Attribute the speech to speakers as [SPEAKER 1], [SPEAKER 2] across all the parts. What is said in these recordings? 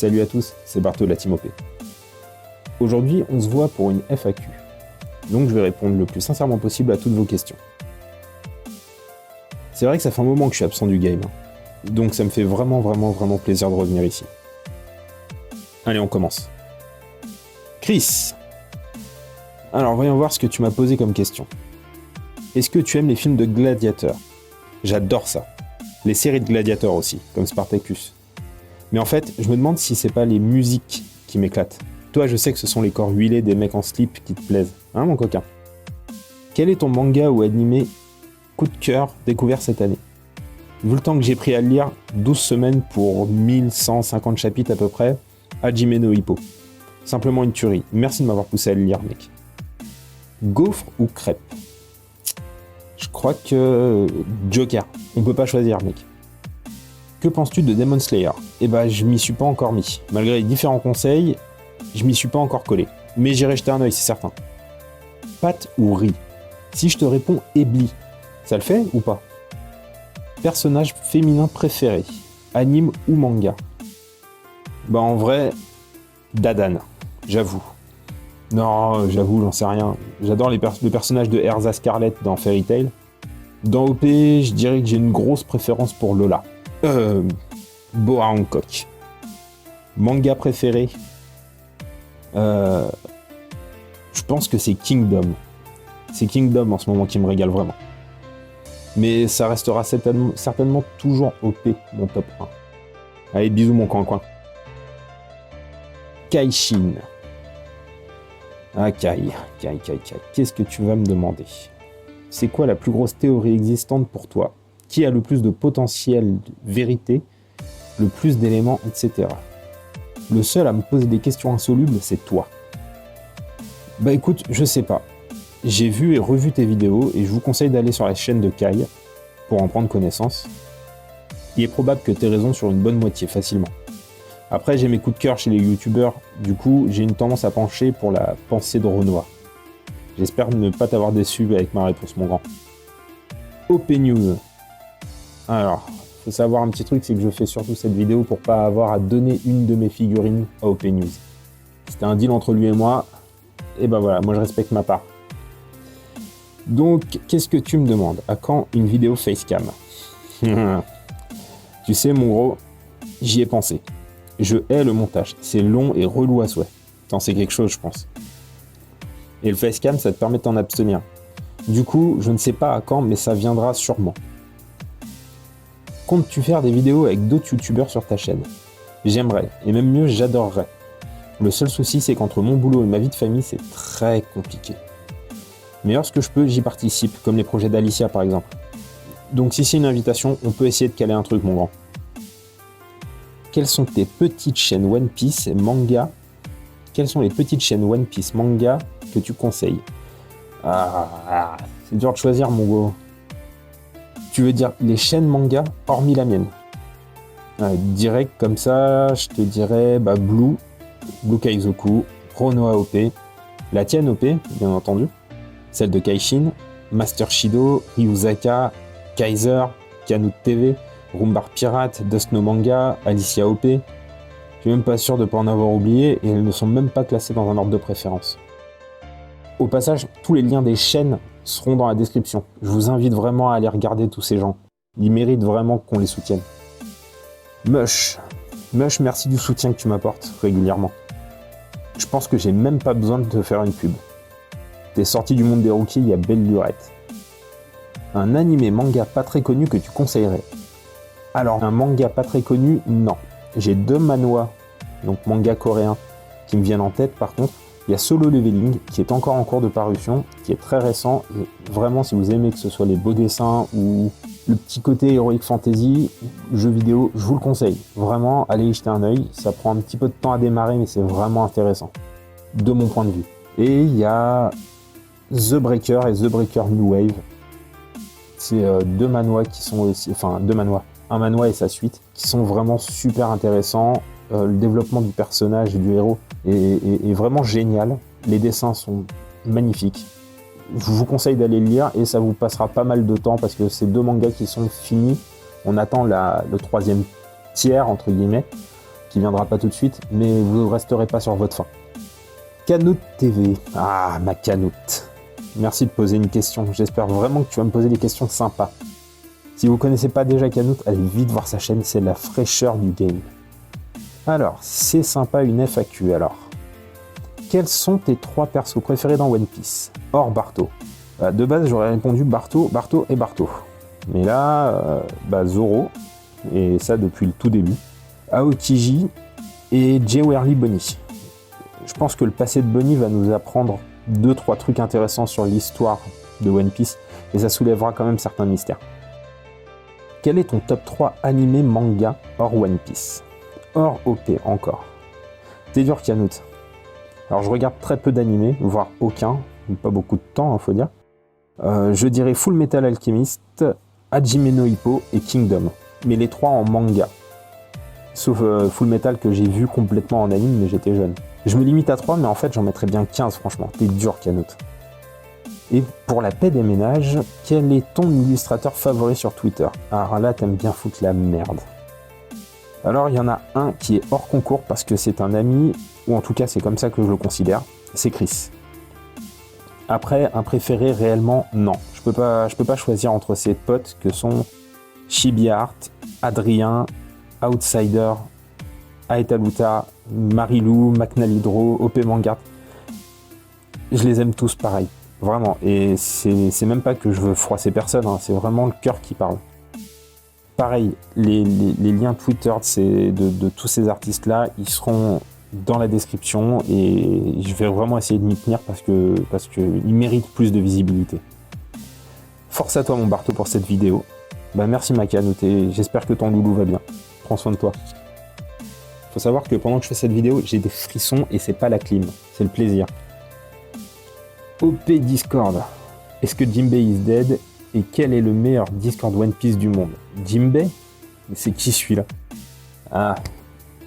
[SPEAKER 1] Salut à tous, c'est Barto de la Team OP. Aujourd'hui, on se voit pour une FAQ. Donc je vais répondre le plus sincèrement possible à toutes vos questions. C'est vrai que ça fait un moment que je suis absent du game, donc ça me fait vraiment plaisir de revenir ici. Allez, on commence. Chris. Alors voyons voir ce que tu m'as posé comme question. Est-ce que tu aimes les films de gladiateurs? J'adore ça. Les séries de gladiateurs aussi, comme Spartacus. Mais en fait, je me demande si c'est pas les musiques qui m'éclatent. Toi, je sais que ce sont les corps huilés des mecs en slip qui te plaisent. Hein, mon coquin? Quel est ton manga ou animé coup de cœur découvert cette année? Vu le temps que j'ai pris à le lire, 12 semaines pour 1150 chapitres à peu près, Hajime no Ippo. Simplement une tuerie. Merci de m'avoir poussé à le lire, mec. Gaufre ou crêpe? Je crois que... Joker. On peut pas choisir, mec. Que penses-tu de Demon Slayer? Eh ben, je m'y suis pas encore mis. Malgré les différents conseils, je m'y suis pas encore collé. Mais j'irai jeter un œil, c'est certain. Pâte ou riz? Si je te réponds Ebli, ça le fait ou pas? Personnage féminin préféré? Anime ou manga? Bah en vrai, Dadan, j'avoue. Non, j'avoue, j'en sais rien. J'adore le personnage de Erza Scarlet dans Fairy Tail. Dans OP, je dirais que j'ai une grosse préférence pour Lola. Boa Hancock. Manga préféré? Je pense que c'est Kingdom. C'est Kingdom en ce moment qui me régale vraiment. Mais ça restera certainement toujours OP, mon top 1. Allez, bisous mon coin-coin. Kaishin. Ah, Kai. Qu'est-ce que tu vas me demander? C'est quoi la plus grosse théorie existante pour toi? Qui a le plus de potentiel de vérité, le plus d'éléments, etc. Le seul à me poser des questions insolubles, c'est toi. Bah écoute, je sais pas. J'ai vu et revu tes vidéos et je vous conseille d'aller sur la chaîne de Kai pour en prendre connaissance. Il est probable que tu aies raison sur une bonne moitié, facilement. Après, j'ai mes coups de cœur chez les youtubeurs, du coup, j'ai une tendance à pencher pour la pensée de Renoir. J'espère ne pas t'avoir déçu avec ma réponse, mon grand. OP News. Alors, faut savoir un petit truc, c'est que je fais surtout cette vidéo pour pas avoir à donner une de mes figurines à OP News. C'était un deal entre lui et moi, et ben voilà, moi je respecte ma part. Donc, qu'est-ce que tu me demandes? À quand une vidéo facecam? Tu sais, mon gros, j'y ai pensé. Je hais le montage, c'est long et relou à souhait. T'en sais quelque chose, je pense. Et le facecam, ça te permet de t'en abstenir. Du coup, je ne sais pas à quand, mais ça viendra sûrement. Comptes-tu faire des vidéos avec d'autres youtubeurs sur ta chaîne? J'aimerais, et même mieux, j'adorerais. Le seul souci, c'est qu'entre mon boulot et ma vie de famille, c'est très compliqué. Mais lorsque je peux, j'y participe, comme les projets d'Alicia par exemple. Donc si c'est une invitation, on peut essayer de caler un truc, mon grand. Quelles sont tes petites chaînes One Piece et manga? Quelles sont les petites chaînes One Piece manga que tu conseilles? Ah, c'est dur de choisir, mon gros. Tu veux dire les chaînes manga hormis la mienne? Direct comme ça, je te dirais Blue Kaizoku, Renoa OP, la tienne OP, bien entendu, celle de Kaishin, Master Shido, Ryuzaka, Kaiser, Canute TV, Rumbar Pirate, Dust No Manga, Alicia OP. Je suis même pas sûr de ne pas en avoir oublié et elles ne sont même pas classées dans un ordre de préférence. Au passage, tous les liens des chaînes seront dans la description. Je vous invite vraiment à aller regarder tous ces gens. Ils méritent vraiment qu'on les soutienne. Mush, merci du soutien que tu m'apportes régulièrement. Je pense que j'ai même pas besoin de te faire une pub. T'es sorti du monde des rookies, il y a belle lurette. Un animé manga pas très connu que tu conseillerais? Alors, un manga pas très connu, non. J'ai 2 manhwas, donc manga coréens, qui me viennent en tête. Par contre, il y a Solo Leveling, qui est encore en cours de parution, qui est très récent. Et vraiment, si vous aimez que ce soit les beaux dessins ou le petit côté Heroic Fantasy, jeu vidéo, je vous le conseille. Vraiment, allez y jeter un œil. Ça prend un petit peu de temps à démarrer, mais c'est vraiment intéressant, de mon point de vue. Et il y a The Breaker et The Breaker New Wave. C'est 2 manhwas qui sont aussi... Enfin, 2 manhwas. Un manhwa et sa suite, qui sont vraiment super intéressants. Le développement du personnage et du héros est vraiment génial. Les dessins sont magnifiques. Je vous conseille d'aller le lire et ça vous passera pas mal de temps parce que c'est 2 mangas qui sont finis. On attend le 3e tiers, entre guillemets, qui viendra pas tout de suite, mais vous ne resterez pas sur votre faim. Canoute TV. Ah, ma Canoute. Merci de poser une question. J'espère vraiment que tu vas me poser des questions sympas. Si vous ne connaissez pas déjà Canoute, allez vite voir sa chaîne, c'est la fraîcheur du game. Alors, c'est sympa une FAQ alors. Quels sont tes 3 persos préférés dans One Piece, hors Barto? De base, j'aurais répondu Barto et Barto. Mais là, Zoro, et ça depuis le tout début. Aokiji et Jewery Bonnie. Je pense que le passé de Bonnie va nous apprendre 2-3 trucs intéressants sur l'histoire de One Piece, et ça soulèvera quand même certains mystères. Quel est ton top 3 animé manga hors One Piece? Hors OP encore. T'es dur, Canoute. Alors je regarde très peu d'animés, voire aucun, pas beaucoup de temps, faut dire. Je dirais Full Metal Alchemist, Hajime no Ippo et Kingdom. Mais les 3 en manga. Sauf Full Metal que j'ai vu complètement en anime, mais j'étais jeune. Je me limite à 3, mais en fait j'en mettrais bien 15 franchement. T'es dur, Canoute. Et pour la paix des ménages, quel est ton illustrateur favori sur Twitter? Alors là, t'aimes bien foutre la merde. Alors il y en a un qui est hors concours parce que c'est un ami, ou en tout cas c'est comme ça que je le considère, c'est Chris. Après, un préféré réellement, non. Je peux pas choisir entre ses potes que sont Chibi Art, Adrien, Outsider, Aetaluta, Marilou, McNalidro, OP Mangart. Je les aime tous pareil, vraiment. Et c'est même pas que je veux froisser personne, hein, c'est vraiment le cœur qui parle. Pareil, les liens Twitter de tous ces artistes-là, ils seront dans la description et je vais vraiment essayer de m'y tenir parce que ils méritent plus de visibilité. Force à toi mon Barto pour cette vidéo. Merci ma Canoute et j'espère que ton loulou va bien. Prends soin de toi. Faut savoir que pendant que je fais cette vidéo, j'ai des frissons et c'est pas la clim, c'est le plaisir. OP Discord. Est-ce que Jinbei is dead? Et quel est le meilleur Discord One Piece du monde? Jinbei? Mais c'est qui celui-là? Ah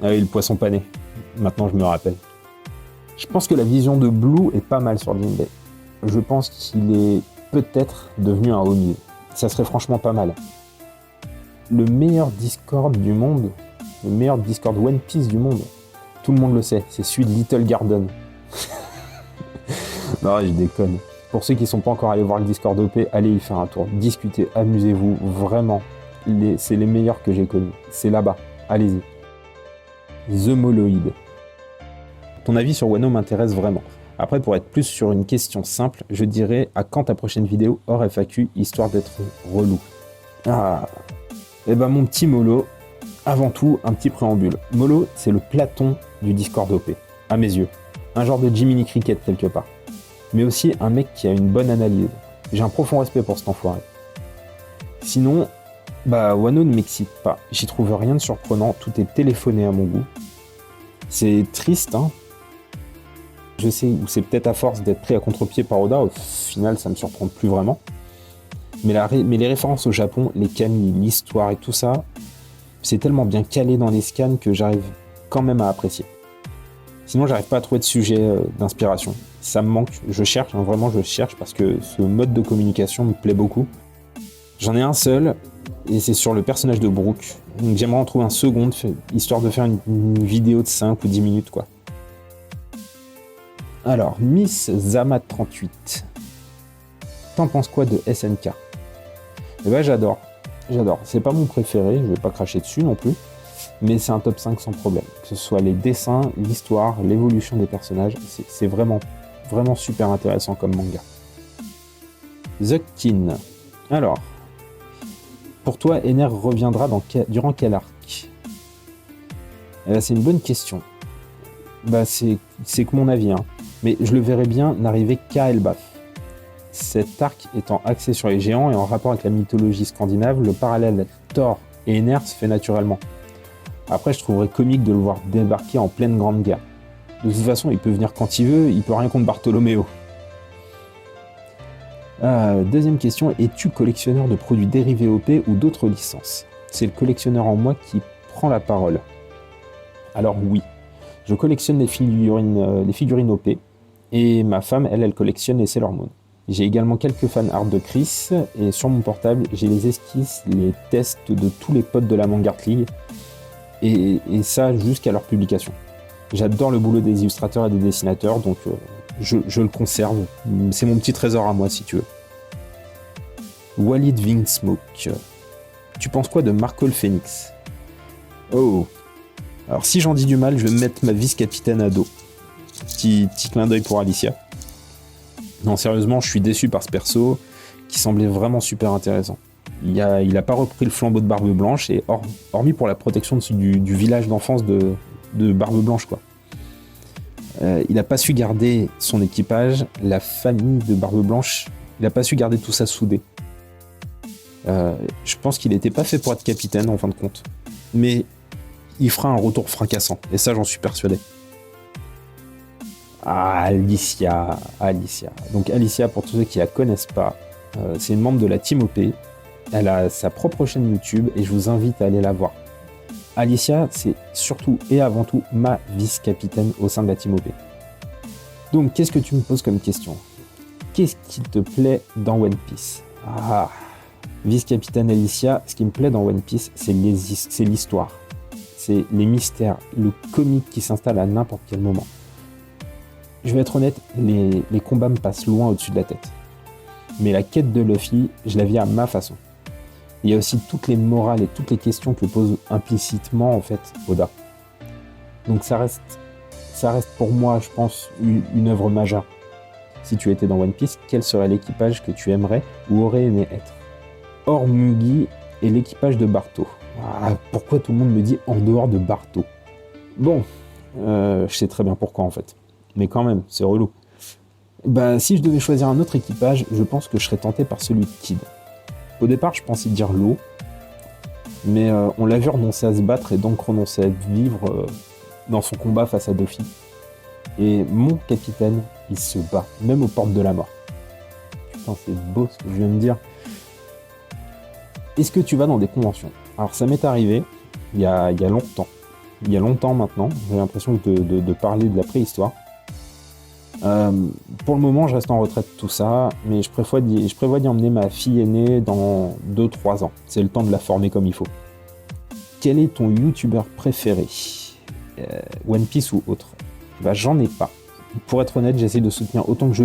[SPEAKER 1] oui, le poisson pané. Maintenant je me rappelle. Je pense que la vision de Blue est pas mal sur Jinbei. Je pense qu'il est peut-être devenu un homie. Ça serait franchement pas mal. Le meilleur Discord du monde, le meilleur Discord One Piece du monde, tout le monde le sait, c'est celui de Little Garden. Non, je déconne. Pour ceux qui ne sont pas encore allés voir le Discord OP, allez y faire un tour. Discutez, amusez-vous, vraiment. C'est les meilleurs que j'ai connus. C'est là-bas, allez-y. The Moloid. Ton avis sur Wano m'intéresse vraiment. Après, pour être plus sur une question simple, je dirais à quand ta prochaine vidéo hors FAQ, histoire d'être relou. Ah. Eh ben mon petit Molo, avant tout, un petit préambule. Molo, c'est le Platon du Discord OP, à mes yeux. Un genre de Jiminy Cricket quelque part. Mais aussi un mec qui a une bonne analyse. J'ai un profond respect pour cet enfoiré. Sinon, Wano ne m'excite pas. J'y trouve rien de surprenant, tout est téléphoné à mon goût. C'est triste, hein. Je sais, ou c'est peut-être à force d'être pris à contre-pied par Oda, au final ça me surprend plus vraiment. Mais les références au Japon, les kami, l'histoire et tout ça, c'est tellement bien calé dans les scans que j'arrive quand même à apprécier. Sinon, j'arrive pas à trouver de sujet d'inspiration. Ça me manque, je cherche, hein, vraiment je cherche parce que ce mode de communication me plaît beaucoup. J'en ai un seul, et c'est sur le personnage de Brook. Donc j'aimerais en trouver un second, histoire de faire une vidéo de 5 ou 10 minutes, quoi. Alors, Miss Zama38. T'en penses quoi de SNK? Eh ben j'adore. C'est pas mon préféré, je vais pas cracher dessus non plus. Mais c'est un top 5 sans problème. Que ce soit les dessins, l'histoire, l'évolution des personnages, c'est vraiment super intéressant comme manga. Zuckin. Alors, pour toi, Ener reviendra durant quel arc? C'est une bonne question. C'est que mon avis, hein. Mais je le verrais bien n'arriver qu'à Elbaf. Cet arc étant axé sur les géants et en rapport avec la mythologie scandinave, le parallèle Thor et Ener se fait naturellement. Après, je trouverais comique de le voir débarquer en pleine grande guerre. De toute façon, il peut venir quand il veut, il peut rien contre Bartholoméo. Deuxième question, es-tu collectionneur de produits dérivés OP ou d'autres licences? C'est le collectionneur en moi qui prend la parole. Alors oui, je collectionne les figurines OP, et ma femme, elle collectionne les Sailor Moon. J'ai également quelques fan art de Chris, et sur mon portable, j'ai les esquisses, les tests de tous les potes de la Mangart League. Et ça jusqu'à leur publication. J'adore le boulot des illustrateurs et des dessinateurs, donc je le conserve. C'est mon petit trésor à moi, si tu veux. Walid Vinsmoke. Tu penses quoi de Marco le Phénix? Oh. Alors si j'en dis du mal, je vais mettre ma vice-capitaine à dos. Petit clin d'œil pour Alicia. Non, sérieusement, je suis déçu par ce perso qui semblait vraiment super intéressant. Il a pas repris le flambeau de Barbe Blanche, et hormis pour la protection du village d'enfance de Barbe Blanche, quoi. Il n'a pas su garder son équipage, la famille de Barbe Blanche, il n'a pas su garder tout ça soudé. Je pense qu'il n'était pas fait pour être capitaine en fin de compte. Mais il fera un retour fracassant, et ça j'en suis persuadé. Ah, Alicia. Donc Alicia, pour tous ceux qui la connaissent pas, c'est une membre de la Team OP. Elle a sa propre chaîne YouTube et je vous invite à aller la voir. Alicia, c'est surtout et avant tout ma vice-capitaine au sein de la Team OP. Donc, qu'est-ce que tu me poses comme question? Qu'est-ce qui te plaît dans One Piece? Ah, vice-capitaine Alicia, ce qui me plaît dans One Piece, c'est l'histoire. C'est les mystères, le comique qui s'installe à n'importe quel moment. Je vais être honnête, les combats me passent loin au-dessus de la tête. Mais la quête de Luffy, je la vis à ma façon. Il y a aussi toutes les morales et toutes les questions que pose implicitement en fait Oda. Donc ça reste pour moi, je pense, une œuvre majeure. Si tu étais dans One Piece, quel serait l'équipage que tu aimerais ou aurais aimé être? Hors Mugi et l'équipage de Barto. Ah, pourquoi tout le monde me dit en dehors de Barto? Bon, je sais très bien pourquoi en fait. Mais quand même, c'est relou. Bah, si je devais choisir un autre équipage, je pense que je serais tenté par celui de Kid. Au départ, je pensais dire l'eau, mais on l'a vu renoncer à se battre et donc renoncer à vivre dans son combat face à Doffy. Et mon capitaine, il se bat, même aux portes de la mort. Putain, c'est beau ce que je viens de dire. Est-ce que tu vas dans des conventions? Alors ça m'est arrivé il y a longtemps. Il y a longtemps maintenant, j'ai l'impression de parler de la préhistoire. Pour le moment, je reste en retraite de tout ça, mais je prévois d'y emmener ma fille aînée dans 2-3 ans. C'est le temps de la former comme il faut. Quel est ton youtubeur préféré? One Piece ou autre? Bah, j'en ai pas. Pour être honnête, j'essaie de soutenir autant que je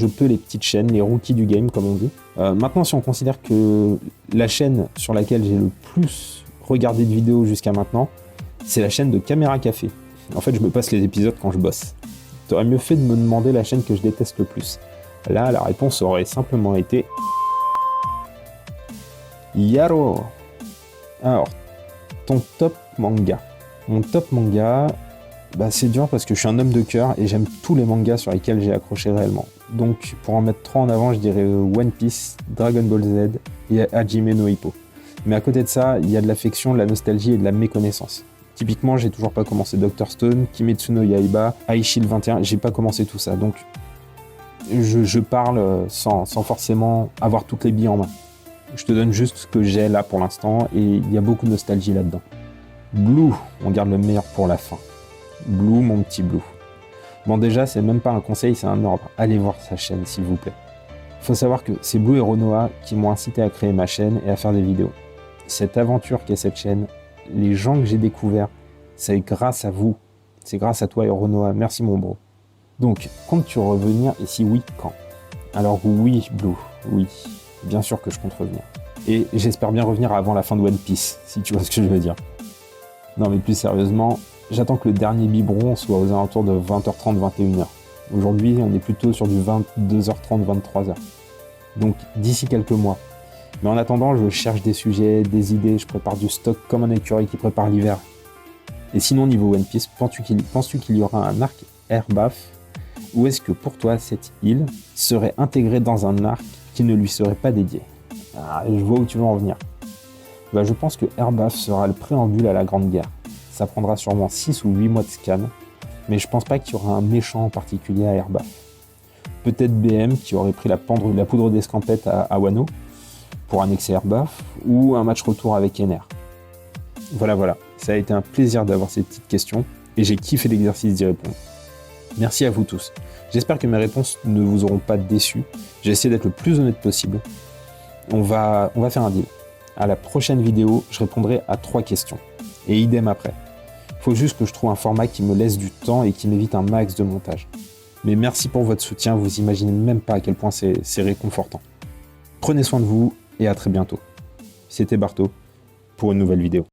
[SPEAKER 1] peux les petites chaînes, les rookies du game, comme on dit. Maintenant, si on considère que la chaîne sur laquelle j'ai le plus regardé de vidéos jusqu'à maintenant, c'est la chaîne de Caméra Café. En fait, je me passe les épisodes quand je bosse. T'aurais mieux fait de me demander la chaîne que je déteste le plus. Là, la réponse aurait simplement été Yaro. Alors, ton top manga. Mon top manga, bah, c'est dur parce que je suis un homme de cœur et j'aime tous les mangas sur lesquels j'ai accroché réellement. Donc, pour en mettre 3 en avant, je dirais One Piece, Dragon Ball Z et Hajime no Ippo. Mais à côté de ça, il y a de l'affection, de la nostalgie et de la méconnaissance. Typiquement, j'ai toujours pas commencé Dr. Stone, Kimetsu no Yaiba, Aishil 21, j'ai pas commencé tout ça. Donc, je parle sans forcément avoir toutes les billes en main. Je te donne juste ce que j'ai là pour l'instant et il y a beaucoup de nostalgie là-dedans. Blue, on garde le meilleur pour la fin. Blue, mon petit Blue. Bon, déjà, c'est même pas un conseil, c'est un ordre. Allez voir sa chaîne, s'il vous plaît. Faut savoir que c'est Blue et Renoa qui m'ont incité à créer ma chaîne et à faire des vidéos. Cette aventure qu'est cette chaîne, les gens que j'ai découverts, c'est grâce à vous. C'est grâce à toi et Renoa. Merci mon bro. Donc, comptes-tu revenir et si oui, quand? Alors oui, Blue, oui. Bien sûr que je compte revenir. Et j'espère bien revenir avant la fin de One Piece, si tu vois ce que je veux dire. Non mais plus sérieusement, j'attends que le dernier biberon soit aux alentours de 20h30, 21h. Aujourd'hui, on est plutôt sur du 22h30, 23h. Donc d'ici quelques mois. Mais en attendant, je cherche des sujets, des idées, je prépare du stock comme un écureuil qui prépare l'hiver. Et sinon, niveau One Piece, penses-tu qu'il y aura un arc Airbaf? Ou est-ce que pour toi, cette île serait intégrée dans un arc qui ne lui serait pas dédié? Ah, je vois où tu veux en venir. Bah, je pense que Airbaf sera le préambule à la Grande Guerre. Ça prendra sûrement 6 ou 8 mois de scan, mais je pense pas qu'il y aura un méchant en particulier à Airbaf. Peut-être BM qui aurait pris la poudre d'escampette à Wano pour annexer Airbaf, ou un match retour avec Ener. Voilà, ça a été un plaisir d'avoir ces petites questions, et j'ai kiffé l'exercice d'y répondre. Merci à vous tous. J'espère que mes réponses ne vous auront pas déçus. J'ai essayé d'être le plus honnête possible. On va faire un deal. À la prochaine vidéo, je répondrai à 3 questions. Et idem après. Faut juste que je trouve un format qui me laisse du temps et qui m'évite un max de montage. Mais merci pour votre soutien, vous imaginez même pas à quel point c'est réconfortant. Prenez soin de vous et à très bientôt. C'était Barto pour une nouvelle vidéo.